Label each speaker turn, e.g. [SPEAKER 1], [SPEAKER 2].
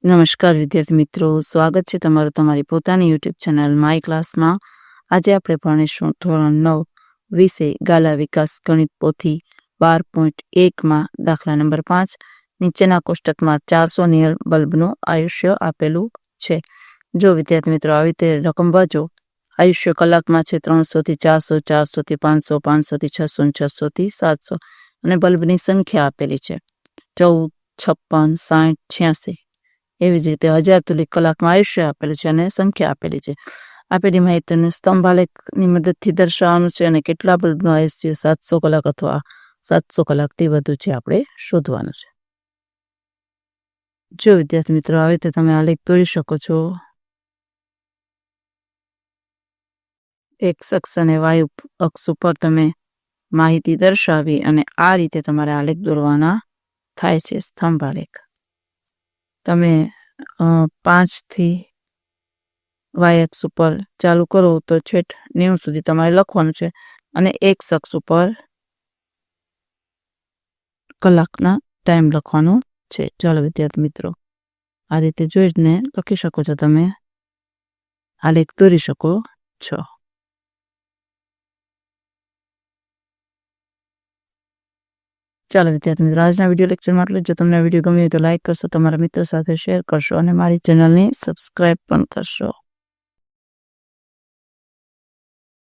[SPEAKER 1] નમસ્કાર વિદ્યાર્થી મિત્રો, સ્વાગત છે તમારું તમારી પોતાની યુટ્યુબ ચેનલ માય ક્લાસમાં. આજે આપણે ભણીશું ધોરણ 9 વિષય ગાલા વિકાસ ગણિત પોથી 12.1માં દાખલા નંબર 5. નીચેના કોષ્ટકમાં 400 નિયલ બલ્બનું આયુષ્ય આપેલું છે. જો વિદ્યાર્થી મિત્રો આવી રીતે રકમ વાંચો. આયુષ્ય કલાકમાં છે 300 થી 400, 400 થી 500, 500 થી 600, 600 થી 700 અને બલ્બની સંખ્યા આપેલી છે 14, 56, 60, 86. એવી જ રીતે 1000 તુલિક કલાકમાં આયુષ્ય આપેલું છે અને સંખ્યા આપેલી છે. આપેલી માહિતીને સ્તંભાલેખની મદદથી દર્શાવવાનું છે અને કેટલા બલ્બનું આયુષ્ય 700 કલાક અથવા 700 કલાકથી વધુ છે આપણે શોધવાનું છે. જો વિદ્યાર્થી મિત્રો આવે તો તમે આલેખ દોરી શકો છો. એક્સ અક્ષ અને વાયુ અક્ષ ઉપર તમે માહિતી દર્શાવી અને આ રીતે તમારે આલેખ દોરવાના થાય છે. સ્તંભાલેખ તમે 5 થી વાય અક્ષ ઉપર ચાલુ કરો તો છેટ 90 સુધી તમારે લખવાનું છે અને એક્સ અક્ષ ઉપર કલાકના ટાઈમ લખવાનો છે. ચાલો વિદ્યાર્થી મિત્રો, આ રીતે જોઈને લખી શકો છો, તમે આલેખ દોરી શકો છો. ચાલો વિદ્યાર્થી મિત્રો, આજના વિડીયો લેક્ચરમાં આટલું. જો તમને વિડીયો ગમ્યો હોય તો લાઈક કરશો, તમારા મિત્રો સાથે શેર કરશો અને મારી ચેનલને સબસ્ક્રાઈબ પણ કરશો.